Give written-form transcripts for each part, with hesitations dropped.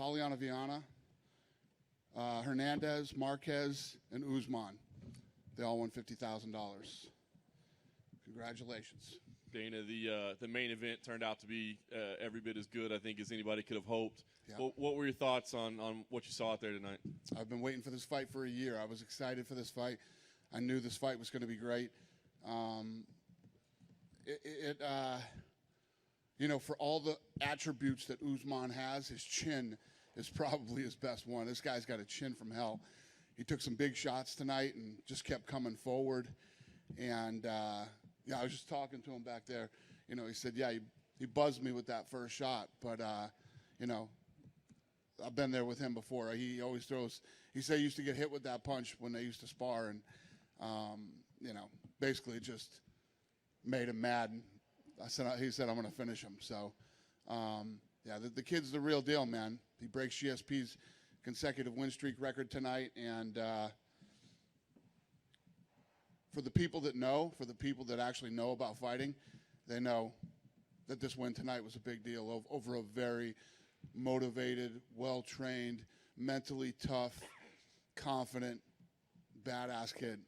Polyana Viana, Hernandez, Marquez, and Usman. They all won $50,000. Congratulations. Dana, the main event turned out to be every bit as good, I think, as anybody could have hoped. Yeah. What were your thoughts on what you saw out there tonight? I've been waiting for this fight for a year. I was excited for this fight. I knew this fight was going to be great. For all the attributes that Usman has, his chin is probably his best one. This guy's got a chin from hell. He took some big shots tonight and just kept coming forward. And, I was just talking to him back there. He said, he buzzed me with that first shot. But, I've been there with him before. He always throws – he said he used to get hit with that punch when they used to spar. And, basically just made him mad. And he said, I'm going to finish him. So, the kid's the real deal, man. He breaks GSP's consecutive win streak record tonight. And for the people that actually know about fighting, they know that this win tonight was a big deal over a very motivated, well-trained, mentally tough, confident, badass kid.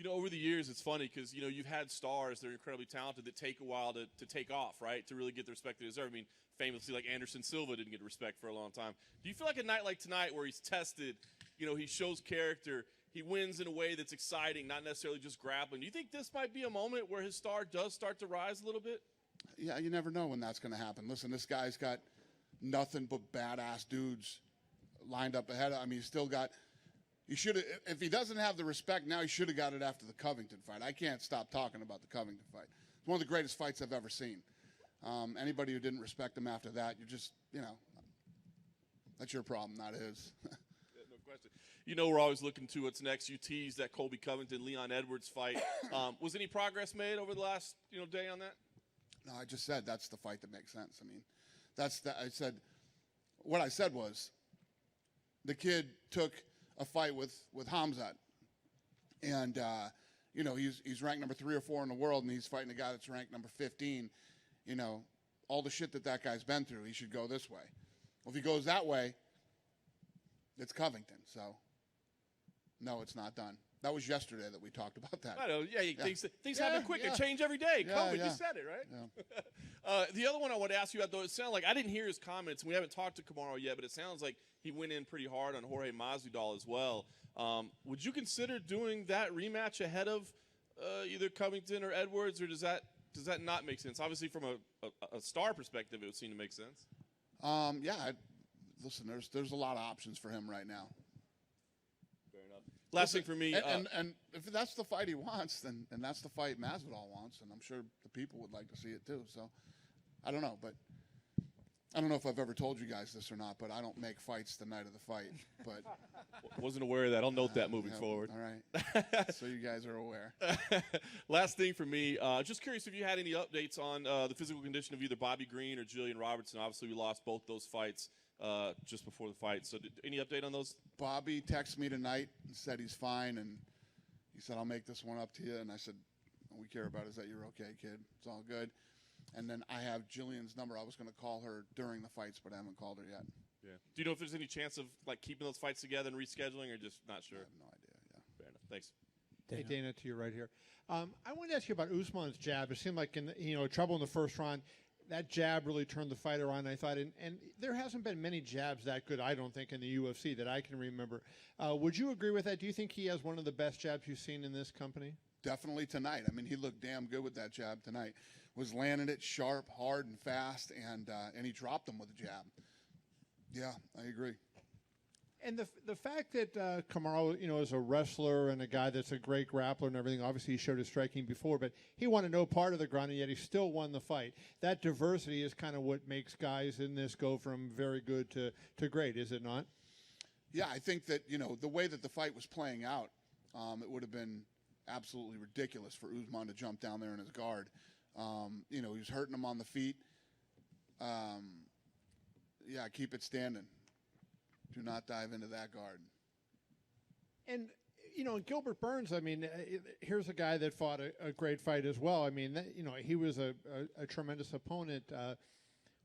Over the years, it's funny because, you've had stars that are incredibly talented that take a while to take off, right, to really get the respect they deserve. I mean, famously, like Anderson Silva didn't get respect for a long time. Do you feel like a night like tonight where he's tested, he shows character, he wins in a way that's exciting, not necessarily just grappling? Do you think this might be a moment where his star does start to rise a little bit? Yeah, you never know when that's going to happen. Listen, this guy's got nothing but badass dudes lined up ahead. He's still got – he should have, if he doesn't have the respect now, he should have got it after the Covington fight. I can't stop talking about the Covington fight. It's one of the greatest fights I've ever seen. Anybody who didn't respect him after that, you're just, that's your problem, not his. Yeah, no question. We're always looking to what's next. You teased that Colby Covington-Leon Edwards fight. Was any progress made over the last, day on that? No, I just said that's the fight that makes sense. What I said was the kid took a fight with Hamzat. And, he's ranked number 3 or 4 in the world, and he's fighting a guy that's ranked number 15. All the shit that guy's been through, he should go this way. Well, if he goes that way, it's Covington. So, no, it's not done. That was yesterday that we talked about that. I know. Yeah. Things happen quick. It change every day. COVID, you said it, right? Yeah. The other one I want to ask you about, though, it sounded like I didn't hear his comments. We haven't talked to Kamaru yet, but it sounds like he went in pretty hard on Jorge Masvidal as well. Would you consider doing that rematch ahead of either Covington or Edwards, or does that not make sense? Obviously, from a star perspective, it would seem to make sense. Listen, there's a lot of options for him right now. Last thing for me. And if that's the fight he wants, then that's the fight Masvidal wants, and I'm sure the people would like to see it too. So I don't know, but I don't know if I've ever told you guys this or not, but I don't make fights the night of the fight. But wasn't aware of that. I'll note that moving forward. All right. So you guys are aware. Last thing for me, just curious if you had any updates on the physical condition of either Bobby Green or Jillian Robertson. Obviously, we lost both those fights just before the fight. So any update on those? Bobby texted me tonight and said he's fine, and he said, I'll make this one up to you. And I said, all we care about is that you're okay, kid. It's all good. And then I have Jillian's number. I was going to call her during the fights, but I haven't called her yet. Yeah. Do you know if there's any chance of keeping those fights together and rescheduling, or just not sure? I have no idea. Yeah. Fair enough. Thanks. Hey, Dana, to your right here. I wanted to ask you about Usman's jab. It seemed like trouble in the first round. That jab really turned the fight around, I thought. And there hasn't been many jabs that good, I don't think, in the UFC that I can remember. Would you agree with that? Do you think he has one of the best jabs you've seen in this company? Definitely tonight. He looked damn good with that jab tonight. Was landing it sharp, hard, and fast, and he dropped him with a jab. Yeah, I agree. And the fact that Kamaru, is a wrestler and a guy that's a great grappler and everything, obviously he showed his striking before, but he wanted no part of the ground, and yet he still won the fight. That diversity is kind of what makes guys in this go from very good to great, is it not? Yeah, I think that, the way that the fight was playing out, it would have been absolutely ridiculous for Usman to jump down there in his guard. He was hurting him on the feet. Keep it standing. Do not dive into that guard. And, Gilbert Burns, here's a guy that fought a great fight as well. He was a tremendous opponent.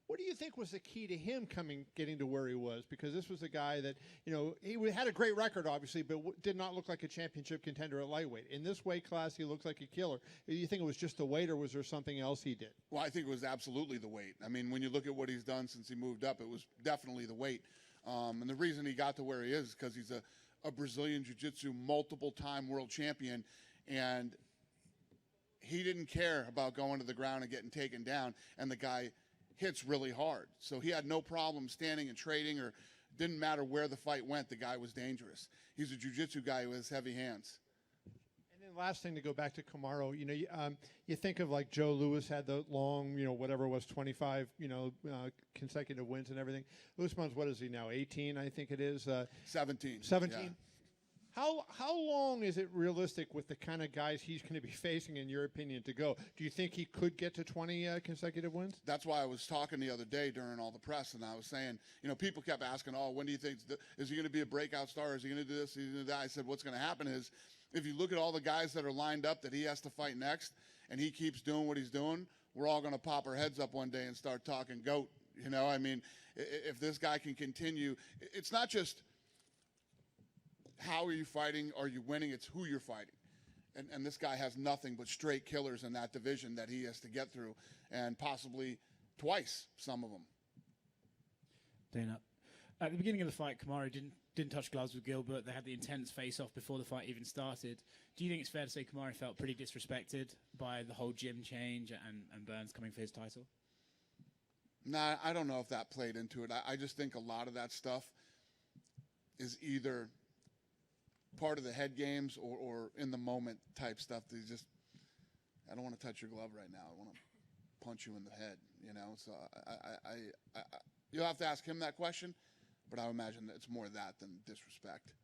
What do you think was the key to him getting to where he was? Because this was a guy that, he had a great record, obviously, but did not look like a championship contender at lightweight. In this weight class, he looks like a killer. Do you think it was just the weight, or was there something else he did? Well, I think it was absolutely the weight. I mean, when you look at what he's done since he moved up, it was definitely the weight. And the reason he got to where he is because he's a Brazilian Jiu-Jitsu multiple-time world champion, and he didn't care about going to the ground and getting taken down, and the guy hits really hard. So he had no problem standing and trading, or didn't matter where the fight went, the guy was dangerous. He's a jiu-jitsu guy who has heavy hands. And then last thing, to go back to Kamaru, you think of like Joe Louis had the long, whatever it was, 25, consecutive wins and everything. Usman's, what is he now, 18, I think it is? 17. 17? Yeah. How long is it realistic with the kind of guys he's going to be facing, in your opinion, to go? Do you think he could get to 20 consecutive wins? That's why I was talking the other day during all the press, and I was saying, people kept asking, when do you think, is he going to be a breakout star? Is he going to do this? Is he going to do that? I said, what's going to happen is, if you look at all the guys that are lined up that he has to fight next, and he keeps doing what he's doing, we're all going to pop our heads up one day and start talking GOAT. I mean, if this guy can continue, it's not just how are you fighting, are you winning, it's who you're fighting. And this guy has nothing but straight killers in that division that he has to get through, and possibly twice, some of them. Dana, at the beginning of the fight, Kamaru didn't touch gloves with Gilbert. They had the intense face-off before the fight even started. Do you think it's fair to say Kamaru felt pretty disrespected by the whole gym change and Burns coming for his title? Nah, I don't know if that played into it. I just think a lot of that stuff is either part of the head games or in the moment type stuff. They just, I don't want to touch your glove right now. I want to punch you in the head, So you'll have to ask him that question, but I would imagine that it's more that than disrespect.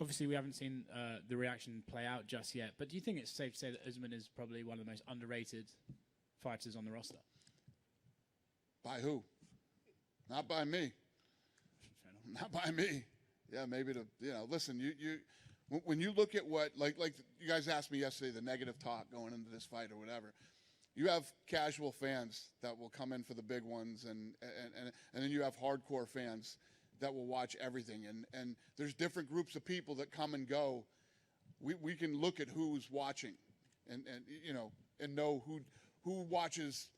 Obviously, we haven't seen the reaction play out just yet, but do you think it's safe to say that Usman is probably one of the most underrated fighters on the roster? By who? Not by me. Not by me. Yeah, maybe listen, when you look at what, like you guys asked me yesterday, the negative talk going into this fight or whatever, you have casual fans that will come in for the big ones, and then you have hardcore fans that will watch everything, and there's different groups of people that come and go. We can look at who's watching, and know who watches,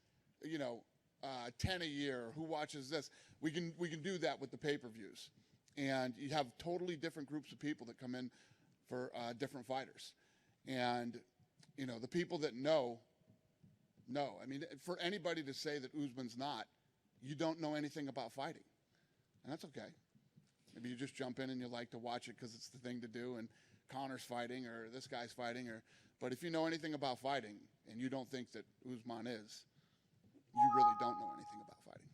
10 a year, who watches this. We can do that with the pay-per-views. And you have totally different groups of people that come in for different fighters. And, the people that know. I mean, for anybody to say that Usman's not, you don't know anything about fighting. And that's okay. Maybe you just jump in and you like to watch it because it's the thing to do, and Connor's fighting or this guy's fighting. But if you know anything about fighting and you don't think that Usman is, you really don't know anything about fighting.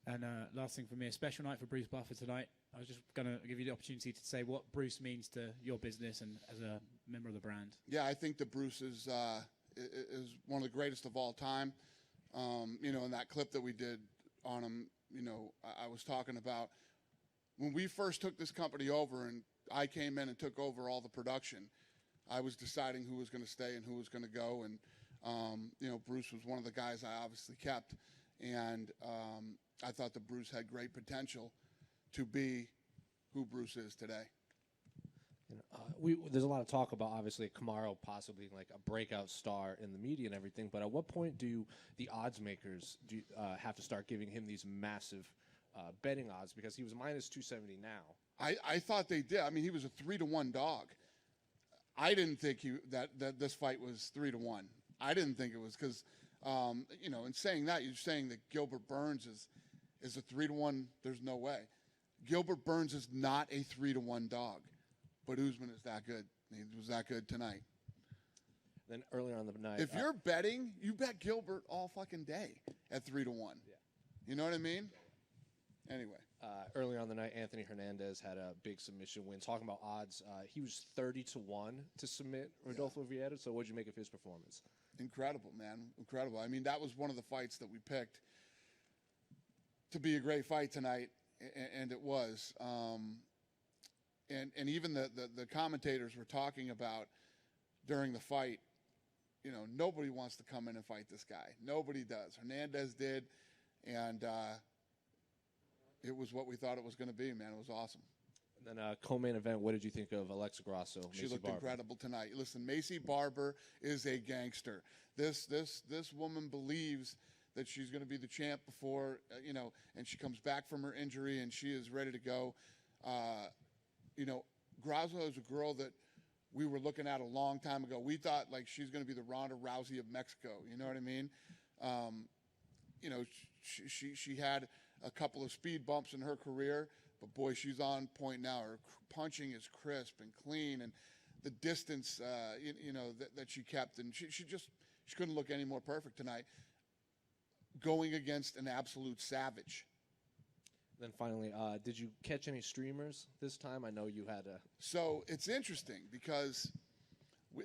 And last thing for me, a special night for Bruce Buffer tonight. I was just going to give you the opportunity to say what Bruce means to your business and as a member of the brand. Yeah, I think that Bruce is one of the greatest of all time. In that clip that we did on him, I was talking about when we first took this company over and I came in and took over all the production, I was deciding who was going to stay and who was going to go. And, Bruce was one of the guys I obviously kept. And I thought that Bruce had great potential to be who Bruce is today. There's a lot of talk about, obviously, Kamaru possibly like a breakout star in the media and everything, but at what point do the odds makers have to start giving him these massive betting odds? Because he was minus 270 now. I thought they did. I mean, he was a 3-1 dog. I didn't think that this fight was 3-1. I didn't think it was because, in saying that, you're saying that Gilbert Burns is a 3-1. There's no way. Gilbert Burns is not a 3-1 dog, but Usman is that good. He was that good tonight. Then earlier on the night, if you're betting, you bet Gilbert all fucking day at 3-1. Yeah. You know what I mean? Anyway. Earlier on the night, Anthony Hernandez had a big submission win. Talking about odds, he was 30-1 to submit Rodolfo Vieira. So what'd you make of his performance? Incredible, man. Incredible. I mean, that was one of the fights that we picked to be a great fight tonight, and it was. And even the commentators were talking about during the fight, nobody wants to come in and fight this guy. Nobody does. Hernandez did. and it was what we thought it was going to be, man. It was awesome. And then co-main event, what did you think of Alexa Grasso? She Macy looked Barber? incredible tonight. Listen, Macy Barber is a gangster. This woman believes that she's going to be the champ before, and she comes back from her injury and she is ready to go. Grasso is a girl that we were looking at a long time ago. We thought like she's going to be the Ronda Rousey of Mexico. You know what I mean? She had a couple of speed bumps in her career, but boy, she's on point now. Her punching is crisp and clean, and the distance, that she kept, and she couldn't look any more perfect tonight. Going against an absolute savage. Then finally, did you catch any streamers this time? I know you had a. So it's interesting because,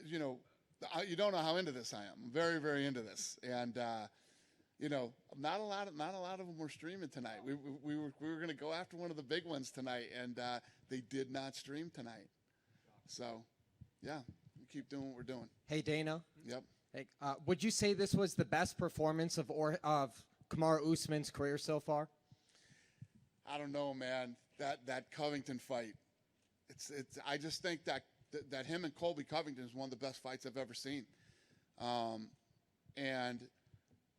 you don't know how into this I am. I'm very, very into this, and not a lot of them were streaming tonight. We were going to go after one of the big ones tonight, and they did not stream tonight. So, yeah, we keep doing what we're doing. Hey, Dana. Yep. Hey, would you say this was the best performance of Kamaru Usman's career so far? I don't know, man. That Covington fight, I just think that him and Colby Covington is one of the best fights I've ever seen. And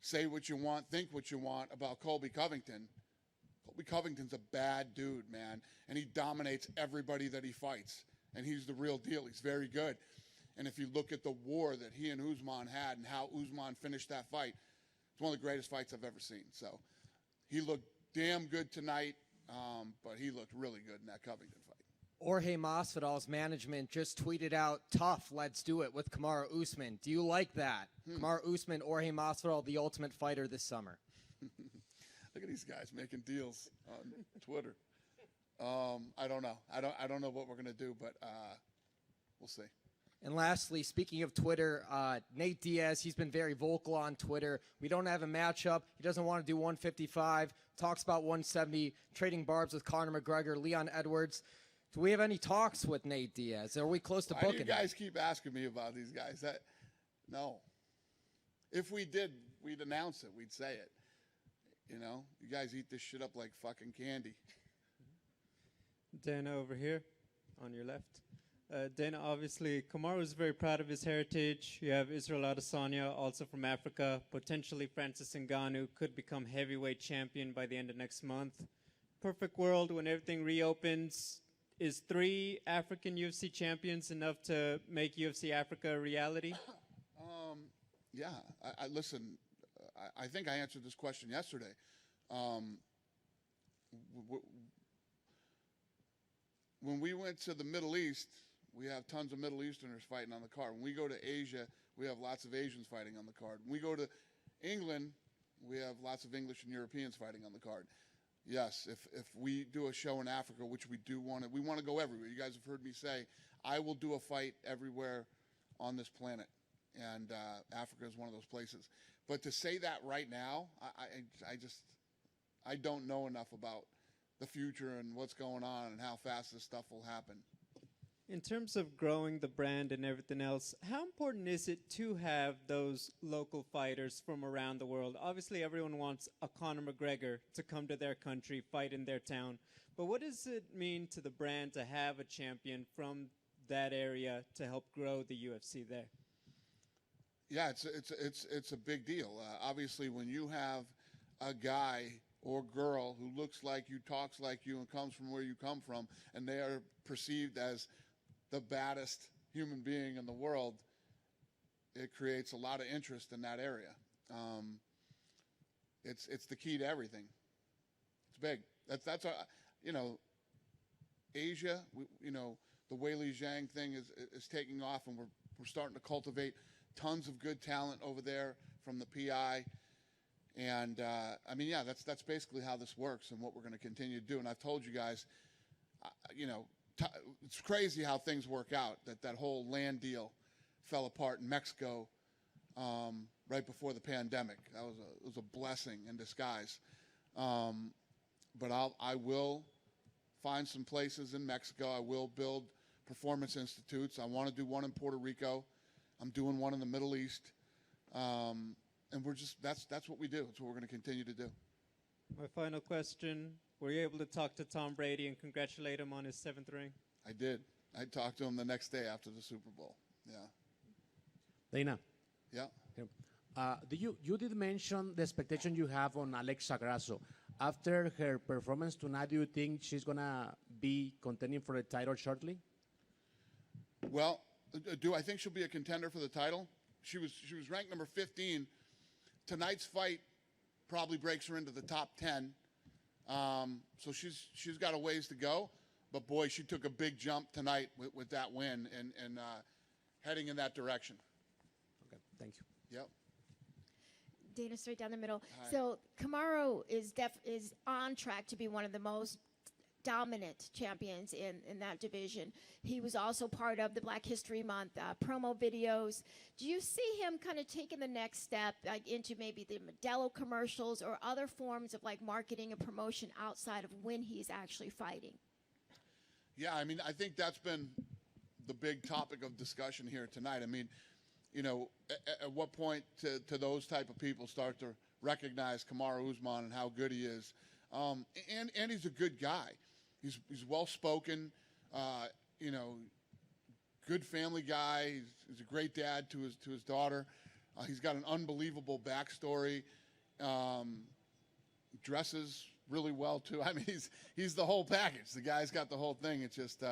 say what you want, think what you want about Colby Covington. Colby Covington's a bad dude, man, and he dominates everybody that he fights. And he's the real deal. He's very good. And if you look at the war that he and Usman had and how Usman finished that fight, it's one of the greatest fights I've ever seen. So he looked damn good tonight, but he looked really good in that Covington fight. Jorge Masvidal's management just tweeted out, "Tough, let's do it" with Kamaru Usman. Do you like that? Kamaru Usman, Jorge Masvidal, the ultimate fighter this summer. Look at these guys making deals on Twitter. I don't know. I don't know what we're gonna do, but we'll see. And lastly, speaking of Twitter, Nate Diaz, he's been very vocal on Twitter. We don't have a matchup. He doesn't want to do 155. Talks about 170, trading barbs with Conor McGregor, Leon Edwards. Do we have any talks with Nate Diaz? Are we close to Why do booking you guys keep asking me about these guys? No. If we did, we'd announce it. We'd say it. You guys eat this shit up like fucking candy. Dana over here on your left. Dana, obviously, Kamaru is very proud of his heritage. You have Israel Adesanya, also from Africa. Potentially Francis Ngannou could become heavyweight champion by the end of next month. Perfect world when everything reopens. Is 3 African UFC champions enough to make UFC Africa a reality? Yeah. I listen. I think I answered this question yesterday. When we went to the Middle East, we have tons of Middle Easterners fighting on the card. When we go to Asia, we have lots of Asians fighting on the card. When we go to England, we have lots of English and Europeans fighting on the card. Yes, if we do a show in Africa, which we do want to, we want to go everywhere. You guys have heard me say, I will do a fight everywhere on this planet, and Africa is one of those places. But to say that right now, I don't know enough about the future and what's going on and how fast this stuff will happen. In terms of growing the brand and everything else, how important is it to have those local fighters from around the world? Obviously, everyone wants a Conor McGregor to come to their country, fight in their town. But what does it mean to the brand to have a champion from that area to help grow the UFC there? Yeah, it's a big deal. Obviously, when you have a guy or girl who looks like you, talks like you, and comes from where you come from, and they are perceived as the baddest human being in the world, it creates a lot of interest in that area. It's the key to everything. It's big. That's Asia. The Weili Zhang thing is taking off, and we're starting to cultivate tons of good talent over there from the PI. And that's basically how this works and what we're going to continue to do. And I've told you guys, it's crazy how things work out. That whole land deal fell apart in Mexico right before the pandemic. It was a blessing in disguise. But I will find some places in Mexico. I will build performance institutes. I want to do one in Puerto Rico. I'm doing one in the Middle East. And that's what we do. It's what we're going to continue to do. My final question: were you able to talk to Tom Brady and congratulate him on his 7th ring? I did. I talked to him the next day after the Super Bowl. Yeah. Dana, Yeah. you did mention the expectation you have on Alexa Grasso. After her performance tonight, do you think she's gonna be contending for the title shortly? Well, do I think she'll be a contender for the title? She was ranked number 15. Tonight's fight probably breaks her into the top 10. So she's got a ways to go. But boy, she took a big jump tonight with that win and heading in that direction. Okay, thank you. Yep. Dana, straight down the middle. Hi. So Kamaru is on track to be one of the most dominant champions in that division. He was also part of the Black History Month promo videos. Do you see him kind of taking the next step, like into maybe the Modelo commercials or other forms of like marketing and promotion outside of when he's actually fighting? Yeah, I mean, I think that's been the big topic of discussion here tonight. I mean, you know, at what point to those type of people start to recognize Kamaru Usman and how good he is? And he's a good guy. He's well-spoken, you know, good family guy. He's a great dad to his daughter. He's got an unbelievable backstory. Dresses really well too. I mean, he's the whole package. The guy's got the whole thing. It's just,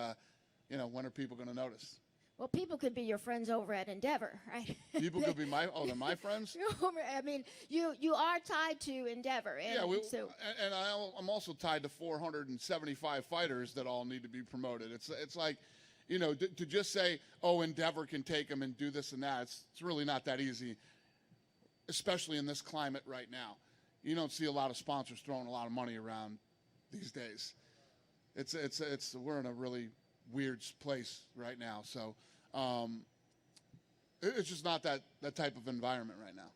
you know, when are people going to notice? Well, people could be your friends over at Endeavor, right? People could be they're my friends. I mean, you are tied to Endeavor, and Yeah, and I'm also tied to 475 fighters that all need to be promoted. It's like, you know, to just say, oh, Endeavor can take them and do this and that. It's really not that easy, especially in this climate right now. You don't see a lot of sponsors throwing a lot of money around these days. We're in a really weird place right now. So it's just not that type of environment right now.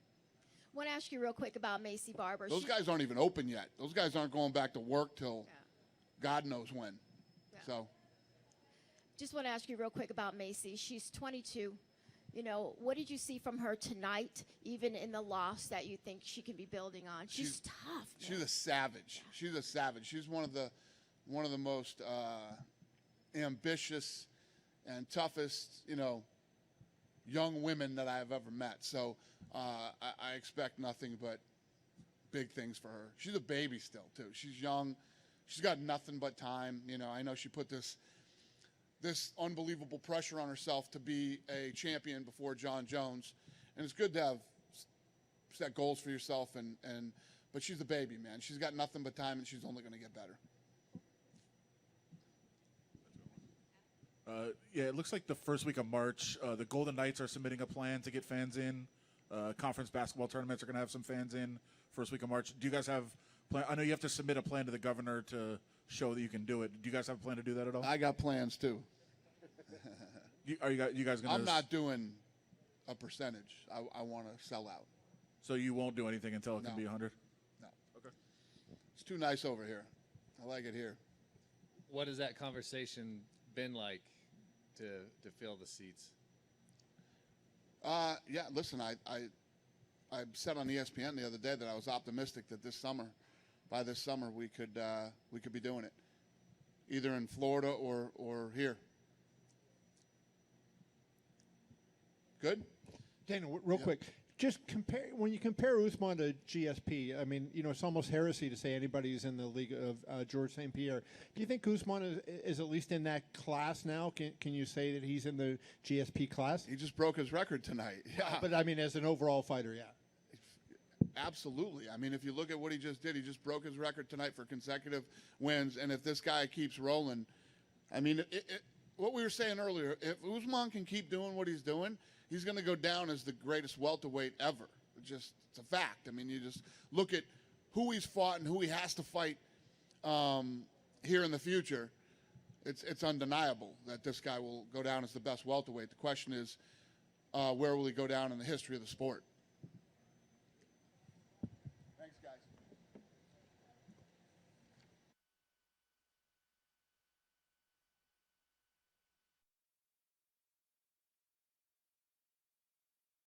I want to ask you real quick about Macy Barber. Those guys aren't even open yet. Those guys aren't going back to work till God knows when. Yeah. So Just want to ask you real quick about Macy. She's 22. You know, what did you see from her tonight, even in the loss, that you think she can be building on? She's tough, man. she's a savage. Yeah. She's a savage. She's one of the most ambitious and toughest, you know, young women that I've ever met. So I expect nothing but big things for her. She's a baby still, too. She's young. She's got nothing but time. You know, I know she put this unbelievable pressure on herself to be a champion before John Jones. And it's good to have set goals for yourself. But she's a baby, man. She's got nothing but time, and she's only going to get better. Yeah, it looks like the first week of March, the Golden Knights are submitting a plan to get fans in. Conference basketball tournaments are going to have some fans in first week of March. Do you guys have plan? I know you have to submit a plan to the governor to show that you can do it. Do you guys have a plan to do that at all? I got plans, too. You guys going to? I'm not doing a percentage. I want to sell out. So you won't do anything until it can No. be 100? No. Okay. It's too nice over here. I like it here. What has that conversation been like to fill the seats? Yeah, listen, I said on ESPN the other day that I was optimistic that by this summer, we could be doing it, either in Florida or here. Good? Dana, real quick, just when you compare Usman to GSP, I mean, you know, it's almost heresy to say anybody's in the league of George St. Pierre. Do you think Usman is at least in that class now? Can you say that he's in the GSP class? He just broke his record tonight. Yeah, But I mean, as an overall fighter, yeah. absolutely. I mean, if you look at what he just did, he just broke his record tonight for consecutive wins. And if this guy keeps rolling, I mean, what we were saying earlier, if Usman can keep doing what he's doing, he's going to go down as the greatest welterweight ever. It's a fact. I mean, you just look at who he's fought and who he has to fight here in the future. It's undeniable that this guy will go down as the best welterweight. The question is, where will he go down in the history of the sport?